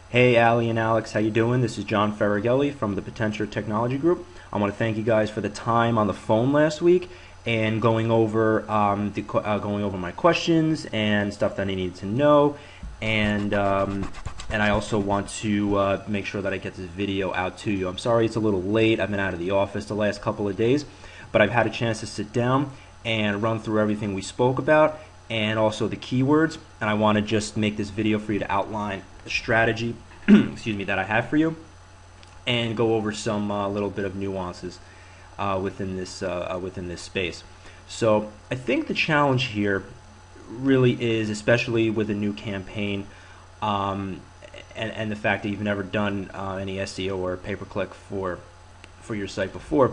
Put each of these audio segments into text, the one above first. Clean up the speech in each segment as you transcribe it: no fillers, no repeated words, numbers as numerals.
Hey, Ali and Alex, how you doing? This is John Farragelli from the Potentia Technology Group. I want to thank you guys for the time on the phone last week and going over my questions and stuff that I needed to know, and I also want to make sure that I get this video out to you. I'm sorry it's a little late. I've been out of the office the last couple of days, but I've had a chance to sit down and run through everything we spoke about and also the keywords, and I want to just make this video for you to outline the strategy excuse me, that I have for you, and go over some little bit of nuances within this space. So I think the challenge here really is, especially with a new campaign, and the fact that you've never done any SEO or pay-per-click for your site before,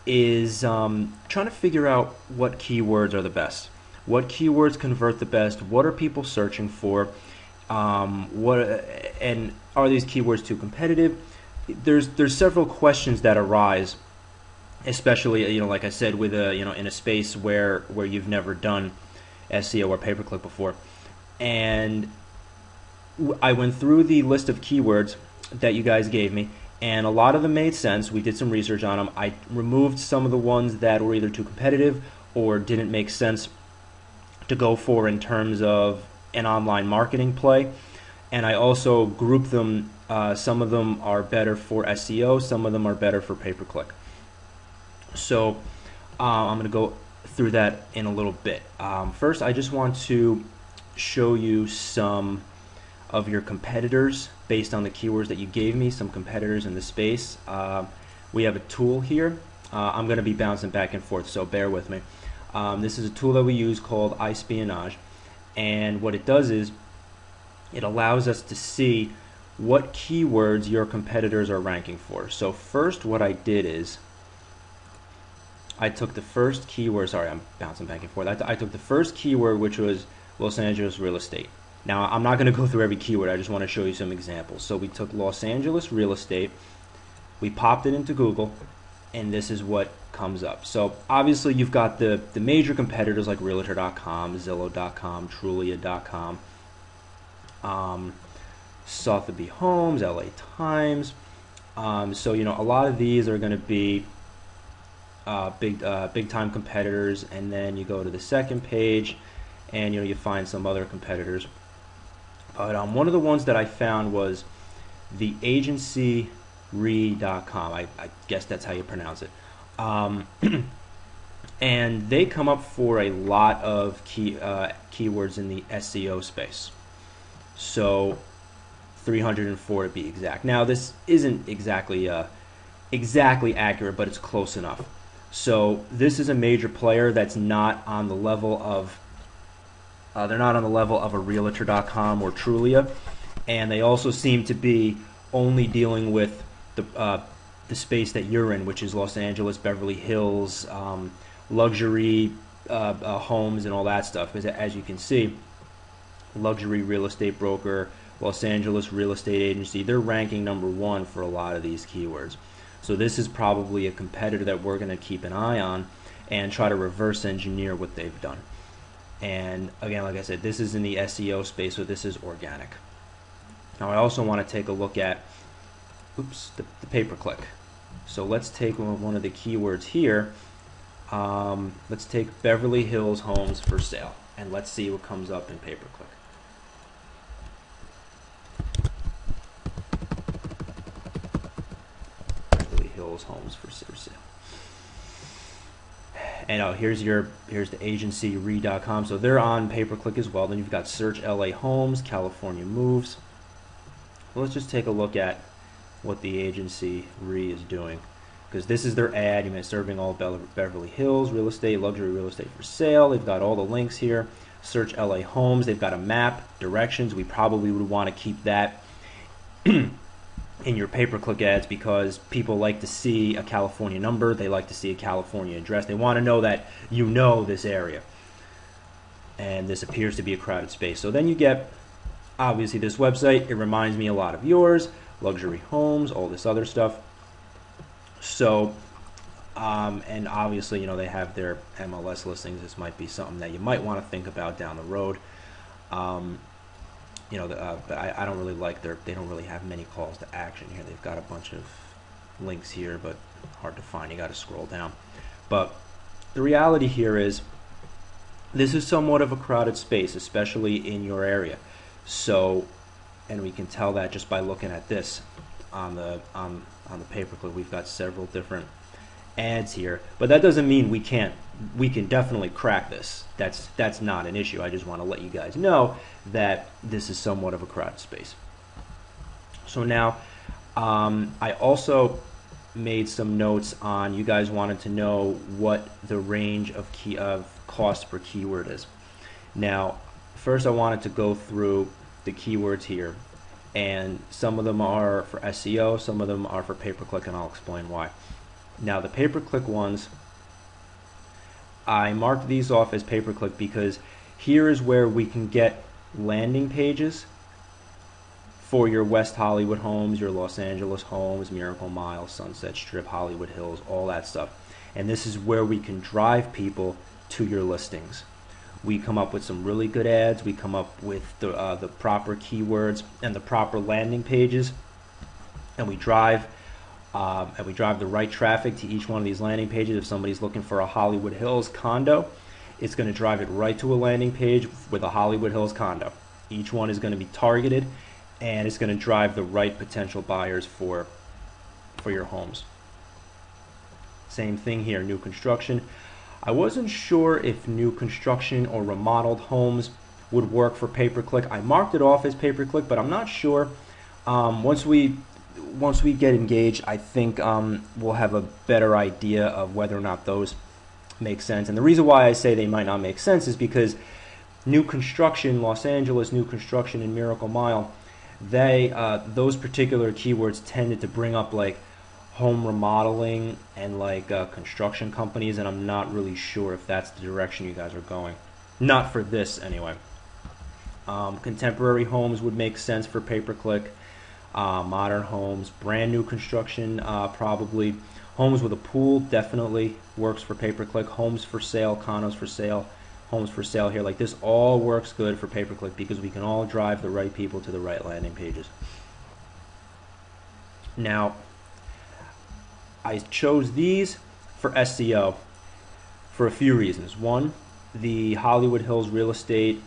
is trying to figure out what keywords are the best. What keywords convert the best? What are people searching for? And are these keywords too competitive? There's several questions that arise, especially like I said, with in a space where you've never done SEO or pay-per-click before. And I went through the list of keywords that you guys gave me, and a lot of them made sense. We did some research on them. I removed some of the ones that were either too competitive or didn't make sense to go for in terms of an online marketing play, and I also grouped them. Some of them are better for SEO, some of them are better for pay-per-click. So I'm going to go through that in a little bit. First, I just want to show you some of your competitors based on the keywords that you gave me, some competitors in the space. We have a tool here. I'm going to be bouncing back and forth, so bear with me. This is a tool that we use called iSpionage, and what it does is it allows us to see what keywords your competitors are ranking for. So first, what I did is I took the first keyword. Sorry, I'm bouncing back and forth. I took the first keyword, which was Los Angeles real estate. Now, I'm not going to go through every keyword. I just want to show you some examples. So we took Los Angeles real estate, we popped it into Google, and this is what comes up. So obviously you've got the major competitors like Realtor.com, Zillow.com, Trulia.com, Sotheby Homes, LA Times. So a lot of these are going to be big time competitors, and then you go to the second page, and you find some other competitors. But one of the ones that I found was the agency re.com. I guess that's how you pronounce it. And they come up for a lot of keywords in the SEO space. So 304 to be exact. Now this isn't exactly accurate, but it's close enough. So this is a major player that's not on the level of they're not on the level of a Realtor.com or Trulia, and they also seem to be only dealing with the space that you're in, which is Los Angeles, Beverly Hills, luxury homes and all that stuff. Because as you can see, luxury real estate broker, Los Angeles real estate agency, they're ranking #1 for a lot of these keywords. So this is probably a competitor that we're going to keep an eye on and try to reverse engineer what they've done. And again, like I said, this is in the SEO space, so this is organic. Now I also want to take a look at the pay-per-click. So let's take one of the keywords here. Let's take Beverly Hills homes for sale, and let's see what comes up in pay-per-click. Beverly Hills homes for sale. And here's the agency re.com. So they're on pay-per-click as well. Then you've got search LA homes, California moves. Well, let's just take a look at what the agency re is doing, because this is their ad. Serving all Beverly Hills real estate, luxury real estate for sale. They've got all the links here. Search LA homes. They've got a map, directions. We probably would want to keep that in your pay-per-click ads, because people like to see a California number, they like to see a California address, they want to know that this area, and this appears to be a crowded space. So then you get, obviously, this website. It reminds me a lot of yours, luxury homes, all this other stuff. So and obviously they have their MLS listings. This might be something that you might want to think about down the road. But I don't really like they don't really have many calls to action here. They've got a bunch of links here, but hard to find. You got to scroll down. But the reality here is this is somewhat of a crowded space, especially in your area. So, and we can tell that just by looking at this on the pay-per-click. We've got several different ads here, but that doesn't mean we can't. We can definitely crack this. That's not an issue. I just want to let you guys know that this is somewhat of a crowded space. So now, I also made some notes on, you guys wanted to know what the range of cost per keyword is. Now, first I wanted to go through the keywords here, and some of them are for SEO, some of them are for pay-per-click, and I'll explain why. Now, the pay-per-click ones, I marked these off as pay-per-click because here is where we can get landing pages for your West Hollywood homes, your Los Angeles homes, Miracle Mile, Sunset Strip, Hollywood Hills, all that stuff. And this is where we can drive people to your listings. We come up with some really good ads. We come up with the proper keywords and the proper landing pages, and we drive the right traffic to each one of these landing pages. If somebody's looking for a Hollywood Hills condo, it's going to drive it right to a landing page with a Hollywood Hills condo. Each one is going to be targeted, and it's going to drive the right potential buyers for your homes. Same thing here, new construction. I wasn't sure if new construction or remodeled homes would work for pay-per-click. I marked it off as pay-per-click, but I'm not sure. Once we get engaged, I think we'll have a better idea of whether or not those make sense. And the reason why I say they might not make sense is because new construction, Los Angeles, new construction, and Miracle Mile, those particular keywords tended to bring up like home remodeling and like construction companies, and I'm not really sure if that's the direction you guys are going. Not for this anyway. Contemporary homes would make sense for pay-per-click. Modern homes, brand new construction, probably. Homes with a pool definitely works for pay-per-click. Homes for sale, condos for sale, homes for sale here. Like this all works good for pay-per-click because we can all drive the right people to the right landing pages. Now, I chose these for SEO for a few reasons. One, the Hollywood Hills real estate,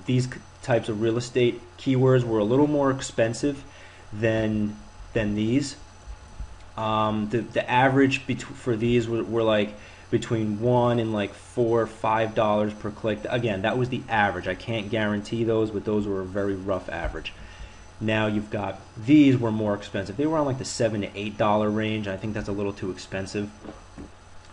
these types of real estate keywords were a little more expensive than these. The average for these were like between $1 and like $4 or $5 per click. Again, that was the average. I can't guarantee those, but those were a very rough average. Now you've got these were more expensive. They were on like the $7 to $8 range. I think that's a little too expensive.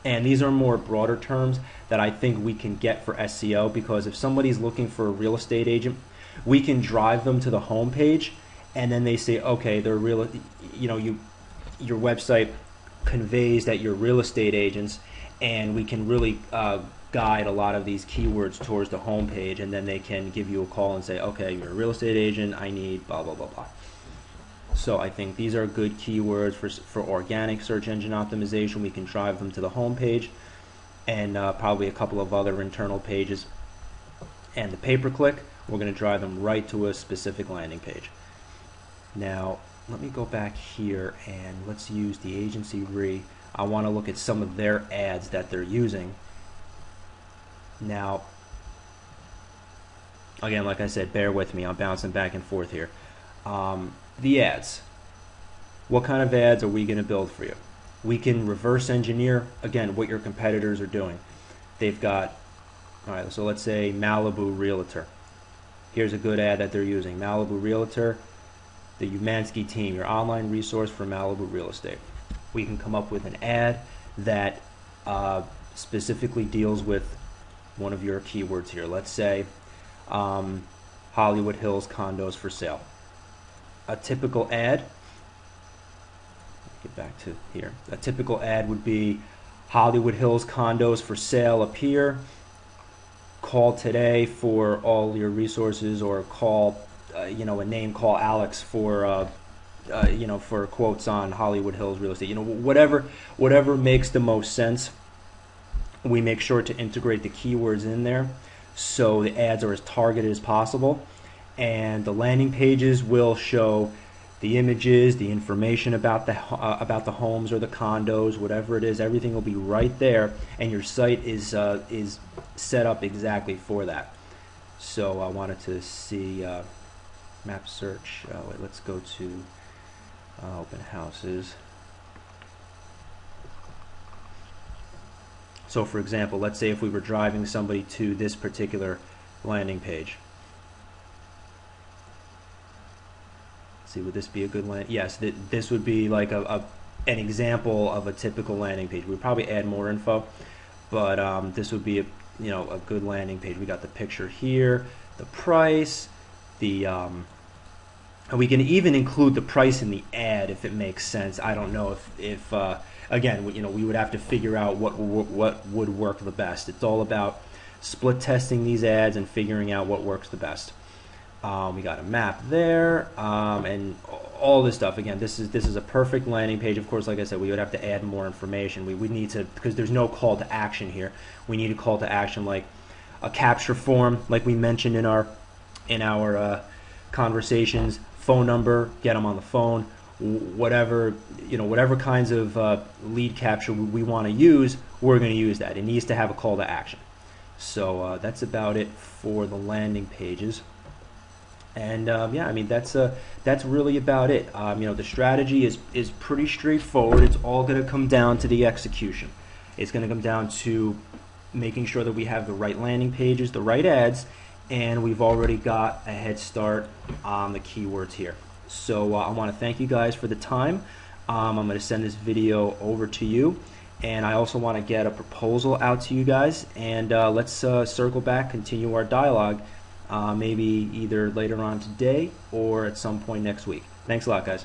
And these are more broader terms that I think we can get for SEO, because if somebody's looking for a real estate agent, we can drive them to the home page, and then they say, okay, they're real. Your website conveys that you're real estate agents, and we can really guide a lot of these keywords towards the home page, and then they can give you a call and say, okay, you're a real estate agent, I need blah blah blah blah. So I think these are good keywords for organic search engine optimization. We can drive them to the home page, and probably a couple of other internal pages. And the pay-per-click, we're going to drive them right to a specific landing page. Now let me go back here and let's use the agency Re. I want to look at some of their ads that they're using. Now, again, like I said, bear with me. I'm bouncing back and forth here. The ads. What kind of ads are we going to build for you? We can reverse engineer, again, what your competitors are doing. They've got, all right, so let's say Malibu Realtor. Here's a good ad that they're using. Malibu Realtor, the Umansky team, your online resource for Malibu real estate. We can come up with an ad that specifically deals with one of your keywords here. Let's say Hollywood Hills condos for sale. A typical ad, get back to here. A typical ad would be Hollywood Hills condos for sale appear. Call today for all your resources, or call a name, call Alex for for quotes on Hollywood Hills real estate. Whatever makes the most sense. We make sure to integrate the keywords in there so the ads are as targeted as possible, and the landing pages will show the images, the information about the homes or the condos, whatever it is. Everything will be right there, and your site is set up exactly for that. So I wanted to see map search. Wait, let's go to open houses. So for example, let's say if we were driving somebody to this particular landing page. Let's see, would this be a good land? Yes, this would be like an example of a typical landing page. We'd probably add more info, but this would be a good landing page. We got the picture here, the price, the and we can even include the price in the ad if it makes sense. I don't know if again, we would have to figure out what would work the best. It's all about split testing these ads and figuring out what works the best. We got a map there, and all this stuff. Again, this is a perfect landing page. Of course, like I said, we would have to add more information. We would need to, because there's no call to action here. We need a call to action like a capture form, like we mentioned in our conversations. Phone number, get them on the phone. Whatever kinds of lead capture we want to use, we're going to use that. It needs to have a call to action. So that's about it for the landing pages. And yeah, I mean that's really about it. The strategy is pretty straightforward. It's all going to come down to the execution. It's going to come down to making sure that we have the right landing pages, the right ads, and we've already got a head start on the keywords here. So I want to thank you guys for the time. I'm going to send this video over to you, and I also want to get a proposal out to you guys, and let's circle back, continue our dialogue, maybe either later on today or at some point next week. Thanks a lot, guys.